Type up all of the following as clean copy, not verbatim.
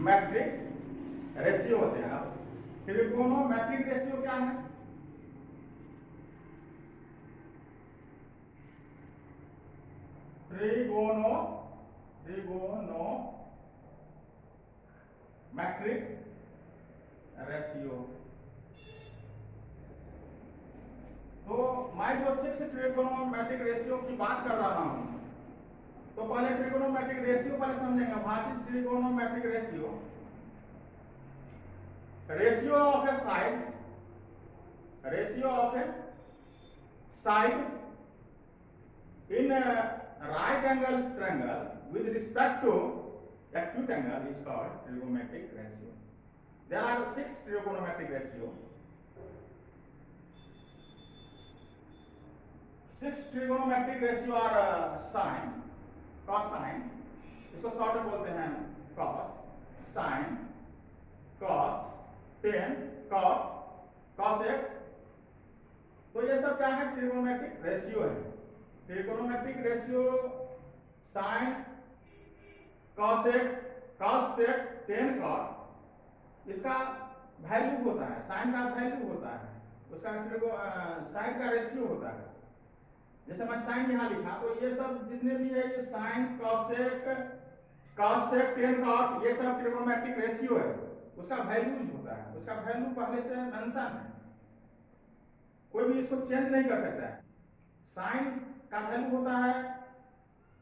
Matric ratio होते हैं। अब ट्रिगोनोमेट्रिक रेशियो क्या है? Trigonometric ratio. तो मैं जो 6 ट्रिगोनोमेट्रिक रेशियो की बात कर रहा हूं, तो पहले ट्रिगोनोमेट्रिक रेशियो पहले समझेंगे। What is trigonometric ratio? Ratio of A side, ratio of A side in a right angle triangle with respect to acute angle is called trigonometric ratio. There are 6 trigonometric ratio. 6 trigonometric ratio are sine, cosine, इसको short में बोलते हैं cos, sin, cos, tan, cot, cosec। तो ये सब क्या है? Trigonometric ratio है। Trigonometric ratio sine, cosec, tan, cot, इसका वैल्यू होता है। साइन का वैल्यू होता है, उसका साइन का रेशियो होता है। जैसे मैं साइन यहाँ लिखा, तो ये सब जितने भी है, ये साइन, कॉसेक, टेन, कॉट, ये सब ट्रिगोनोमेट्रिक रेशियो है। उसका वैल्यूज होता है, उसका वैल्यू पहले से मेंशन है, कोई भी इसको चेंज नहीं कर सकता है। साइन का वैल्यू होता है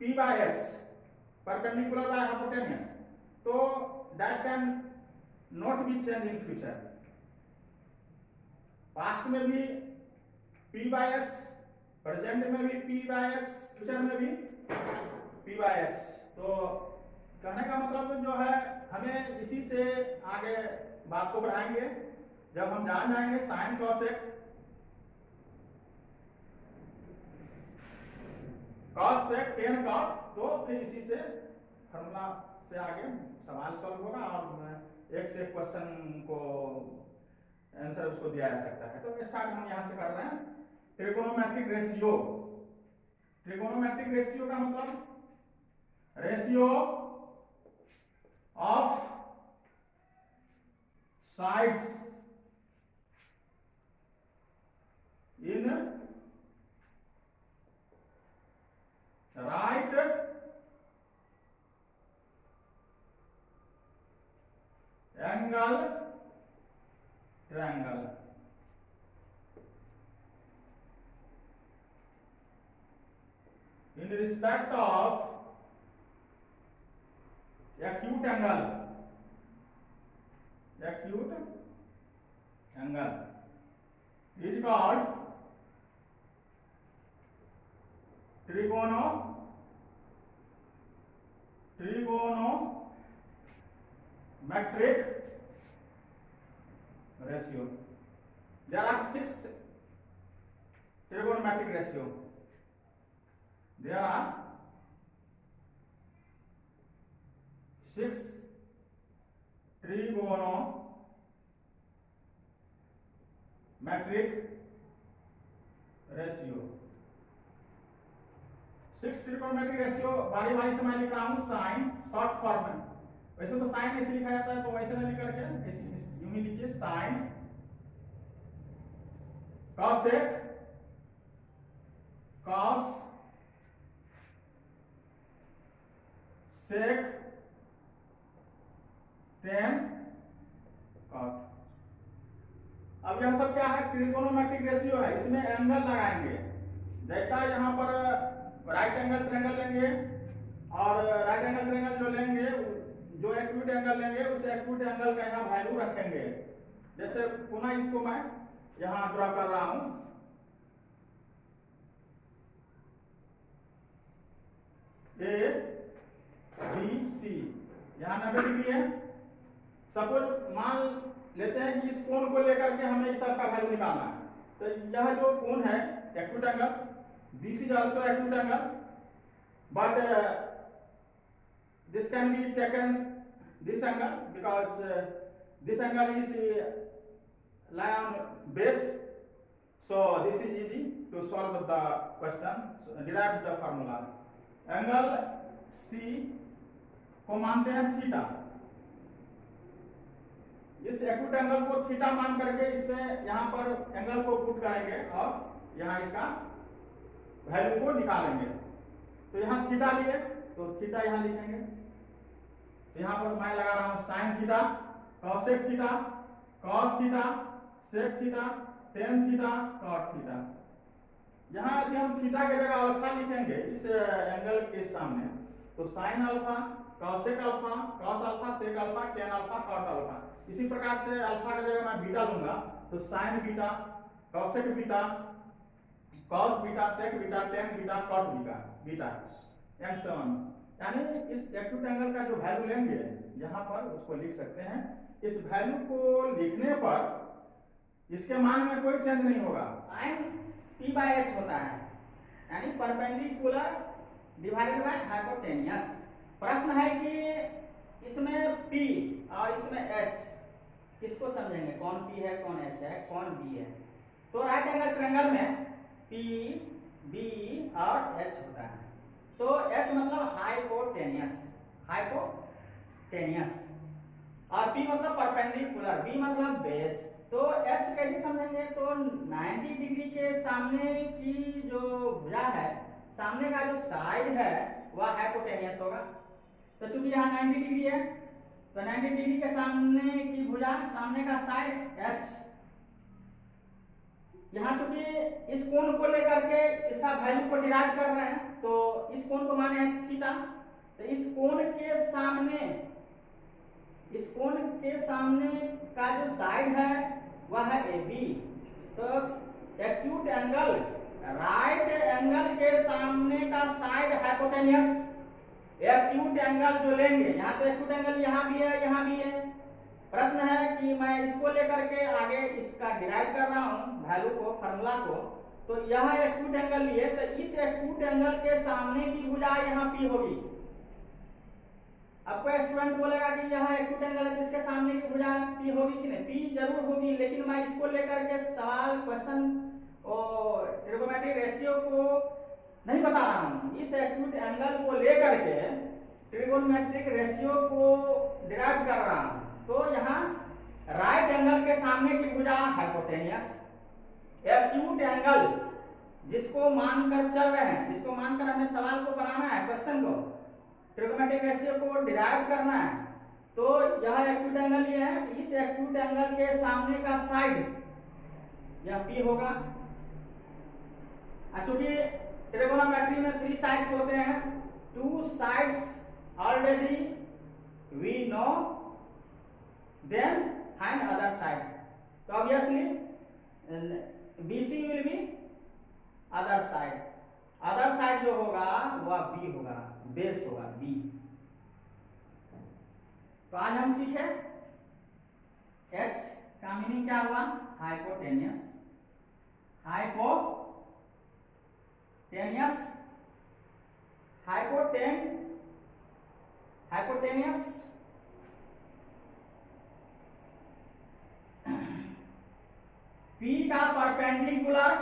p/s, परपेंडिकुलर बाय हाइपोटेन्यूस, तो that can not be change in future. Past में भी p/s, प्रेजेंट में भी p/s, फ्यूचर में भी p/s। तो कहने का मतलब जो है, हमें इसी से आगे बात को बढ़ाएंगे जब हम जान जाएंगे sine, cosec, cosec, tan, cot, तो फिर इसी से फॉर्मूला से आगे सवाल सॉल्व होगा और एक से एक क्वेश्चन को आंसर उसको दिया जा सकता है। तो स्टार्ट हम यहां से कर रहे हैं। Trigonometric ratio. ट्रिगोनोमेट्रिक रेशियो का मतलब ratio of sides in right angle triangle। in respect of acute angle is called trigonometric ratio। There are 6 trigonometric ratio। There are 6 trigonometric ratio। 6 trigonometric ratio बारी बारी से मैं लिख रहा हूं। साइन शॉर्ट फॉर्म में, वैसे तो साइन ऐसे लिखा जाता है, तो वैसे नहीं लिख करके यूं ही लिखिए, साइन, कॉसेक, टेन, कॉट। अब यह सब क्या है? ट्रिगोनोमेट्रिक रेशियो है। इसमें एंगल लगाएंगे। जैसा यहाँ पर राइट एंगल ट्रायंगल लेंगे, और राइट एंगल ट्रायंगल जो लेंगे, जो एक्यूट एंगल लेंगे, उस एक्यूट एंगल का यहाँ वैल्यू रखेंगे। जैसे पुनः इसको मैं यहाँ ड्रॉ कर रहा हूं, ABC, यहाँ 90 डिग्री है। सपोज मान लेते हैं कि इस कोण को लेकर के हमें इस सब का वैल्यू निकालना है। तो यह जो कोण है acute angle, this is also acute angle, but this can be taken this angle, because this angle is lie on base, so this is easy to solve the question, so derive the formula। Angle C को मानते हैं theta, इस acute angle को theta मान करके इसमें यहाँ पर एंगल को पुट करेंगे और यहाँ इसका वैल्यू को निकालेंगे। तो यहाँ थीटा लिए तो थीटा यहाँ लिखेंगे। तो यहाँ पर मैं लगा रहा हूँ sine theta, cosec theta, cos theta, sec theta, tan theta, cot theta. यहाँ यदि हम थीटा के जगह अल्फा लिखेंगे इस एंगल के सामने, तो sine alpha, cosec alpha, cos alpha, sec alpha, tan alpha, cot alpha. इसी प्रकार से अल्फा की जगह मैं बीटा लूंगा, तो sine beta, cosec beta, cos beta, sec beta, tan beta, cot beta and so on. यानी इस एक्यूट एंगल का जो वैल्यू लेंगे यहाँ पर उसको लिख सकते हैं। इस वैल्यू को लिखने पर इसके मान में कोई चेंज नहीं होगा। साइन पी बाय एच होता है, यानी परपेंडिकुलर डिवाइडेड बाय हाइपोटेनियस। प्रश्न है कि इसमें P और इसमें H किसको समझेंगे, कौन P है कौन H है कौन B है। तो राइट एंगल ट्रायंगल में P, B और H होता है। तो H मतलब हाइपोटेनियस, हाइपोटेनियस, और P मतलब परपेंडिकुलर, B मतलब बेस। तो H कैसे समझेंगे, तो 90 डिग्री के सामने की जो भुजा है, सामने का जो साइड है वह हाइपोटेनियस होगा। तो चूंकि यहाँ 90 डिग्री है तो 90 डिग्री के सामने की भुजा, सामने का साइड H। यहाँ चूंकि इस कोण को लेकर के इसका वैल्यू को डिराइव कर रहे हैं, तो इस कोण को माने थीटा। तो इस कोण के सामने, इस कोण के सामने का जो साइड है वह है AB। तो एक्यूट एंगल, राइट एंगल के सामने का साइड हाइपोटेनियस। एक्यूट एंगल जो लेंगे, यहाँ तो एक्यूट एंगल यहाँ भी है यहाँ भी है। प्रश्न है कि मैं इसको लेकर के आगे इसका डिराइव कर रहा हूँ वैल्यू को, फार्मूला को। तो यह एक्यूट एंगल लिए, तो इस एक्यूट एंगल के सामने की भुजा यहाँ P होगी। अब कोई स्टूडेंट बोलेगा कि यहाँ एक्यूट एंगल है जिसके सामने की भुजा P होगी कि नहीं, P जरूर होगी, लेकिन मैं इसको लेकर के सवाल, क्वेश्चन और ट्रिगोनोमेट्रिक रेशियो को नहीं बता रहा हूँ। इस एक्यूट एंगल को लेकर के ट्रिगोनोमेट्रिक रेशियो को डिराइव कर रहा हूँ। तो यहाँ राइट एंगल के सामने की भुजा हाइपोटेनियस। एक्यूट एंगल जिसको मानकर चल रहे हैं, जिसको मानकर हमें सवाल को बनाना है, क्वेश्चन को, ट्रिगोनोमेट्रिक रेशियो को डिराइव करना है, तो यह एक्यूट एंगल ये है। तो इस एक्यूट एंगल के सामने का साइड यह P होगा। चूंकि ट्रिगोनोमेट्री में 3 साइड्स होते हैं, 2 sides already we know, then find other side. तो obviously BC will be other side. Other side जो होगा वह B होगा, बेस होगा B। तो आज हम सीखे H का मीनिंग क्या हुआ, हाइपोटेनियस। हाइपोटेनियस, हाइपोटेनियस P का परपेंडिकुलर,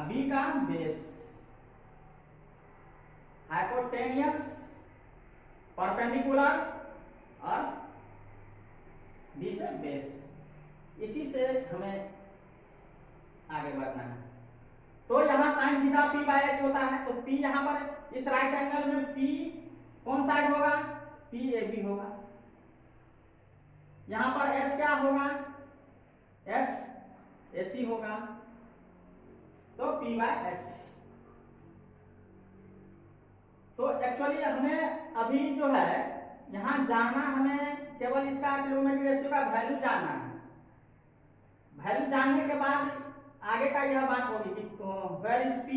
B का बेस। हाइपोटेनियस, परपेंडिकुलर और B से बेस। इसी से हमें आगे बढ़ना है। तो यहाँ sine theta P by H होता है। तो P यहाँ पर इस राइट एंगल में P कौन साइड होगा, PAB होगा। यहाँ पर H क्या होगा, HAC होगा। तो P बाय H। तो एक्चुअली हमें अभी जो है यहाँ जानना, हमें केवल इसका ट्रिगोनोमेट्रिक रेशियो का वैल्यू जानना है। वैल्यू जानने के बाद आगे का यह बात होगी कि where is P,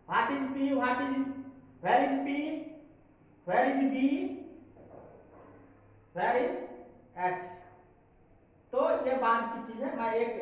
what is P, what is, where is P, where is B, where is H। तो ये बात की चीज है। मैं एक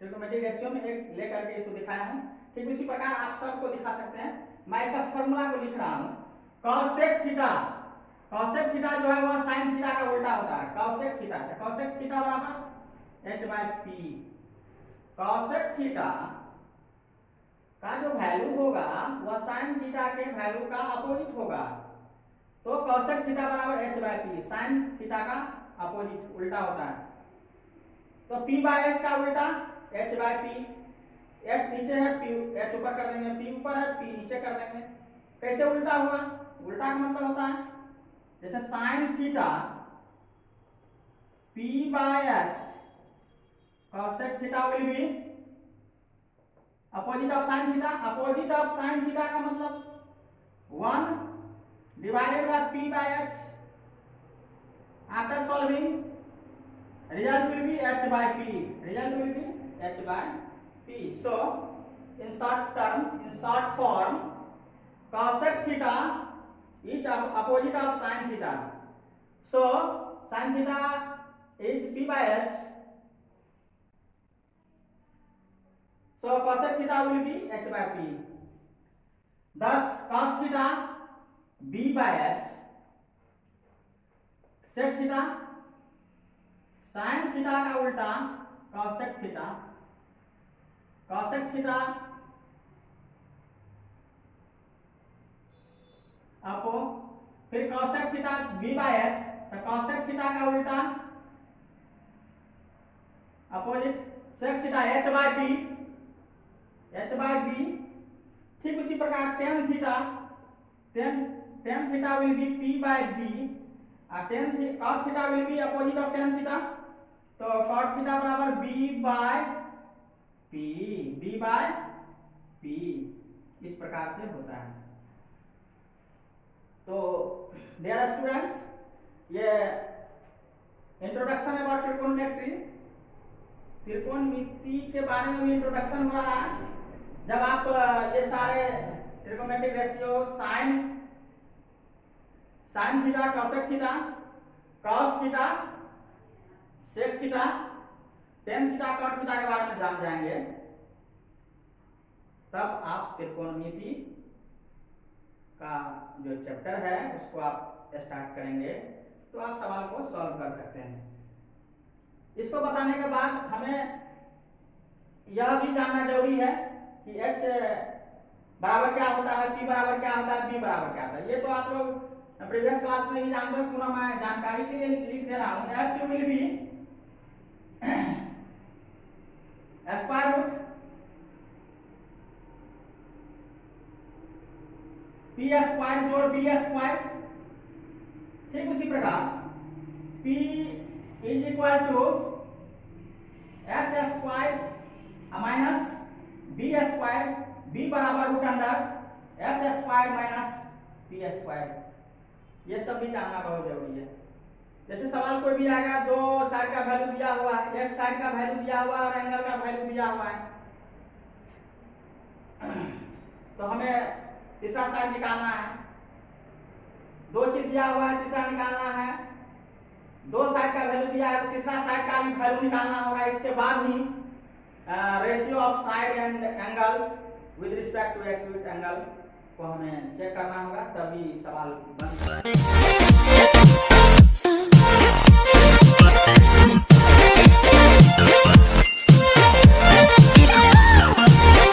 ट्रिगोनोमेट्रिक रेशियो में एक लेकर के इसको दिखाया हूँ। ठीक इसी प्रकार आप सबको दिखा सकते हैं। मैं इसका फॉर्मूला को लिख रहा हूँ, कॉसेक थीटा। कॉसेक थीटा जो है वह साइन थीटा का उल्टा होता है, कॉसेक थीटा। कॉसेक थीटा बराबर H by P। Cosec theta का जो वैल्यू होगा वह साइन थीटा के वैल्यू का अपोजिट होगा। तो cosec थीटा बराबर h by P, sine theta का अपोजिट उल्टा होता है। तो p बाय h का उल्टा h बाय पी, h नीचे है, p h ऊपर कर देंगे, p ऊपर है, p नीचे कर देंगे। कैसे उल्टा हुआ? उल्टा का मतलब होता है जैसे sine theta p by h cosec theta will be opposite of sine theta. Opposite of sine theta का मतलब 1 divided by p by h। After solving result will be h by p, result will be h by p. So in short term, in short form, cosec theta is opposite of sin theta. So sin theta is p by h, so cosec theta will be h by p. Thus cos theta b by h, sec theta sine theta का उल्टा cosec theta, cosec theta अपो फिर cosec theta b by h, तो cosec theta का उल्टा opposite sec theta h by p, h by b। ठीक उसी प्रकार tan theta, tan theta will be p by b, tan cos theta will be opposite of tan theta. तो cos theta बराबर b by p, इस प्रकार से होता है। तो डियर स्टूडेंट्स, ये इंट्रोडक्शन अबाउट त्रिकोणमिति, त्रिकोणमिति के बारे में भी इंट्रोडक्शन हो रहा है। जब आप ये सारे त्रिकोणमितिक ratio sine theta, cosec theta, cos theta, sec theta, tan theta, cot theta के बारे में जान जाएंगे, तब आप त्रिकोणमिति का जो चैप्टर है उसको आप स्टार्ट करेंगे, तो आप सवाल को सॉल्व कर सकते हैं। इसको बताने के बाद हमें यह भी जानना जरूरी है कि h बराबर क्या होता है, p बराबर क्या होता है, b बराबर क्या होता है। ये तो आप लोग प्रीवियस क्लास में भी जानते हो, पूरा मैं जानकारी के लिए लिख दे रहा हूं। h will be square root p square जोड़ b स्क्वायर। ठीक उसी प्रकार p is equal to h square minus b square, b बराबर root under h square minus p square. ये सब भी जानना बहुत जरूरी है। जैसे सवाल कोई भी आएगा, दो साइड का वैल्यू दिया हुआ है, एक साइड का वैल्यू दिया हुआ है और एंगल का वैल्यू दिया हुआ है, तो हमें तीसरा साइड निकालना है। दो चीज दिया हुआ है, तीसरा निकालना है। दो साइड का वैल्यू दिया है तो तीसरा साइड का भी वैल्यू निकालना होगा। इसके बाद ही ratio of side and angle with respect to acute angle को हमें चेक करना होगा, तभी सवाल बन सकता है।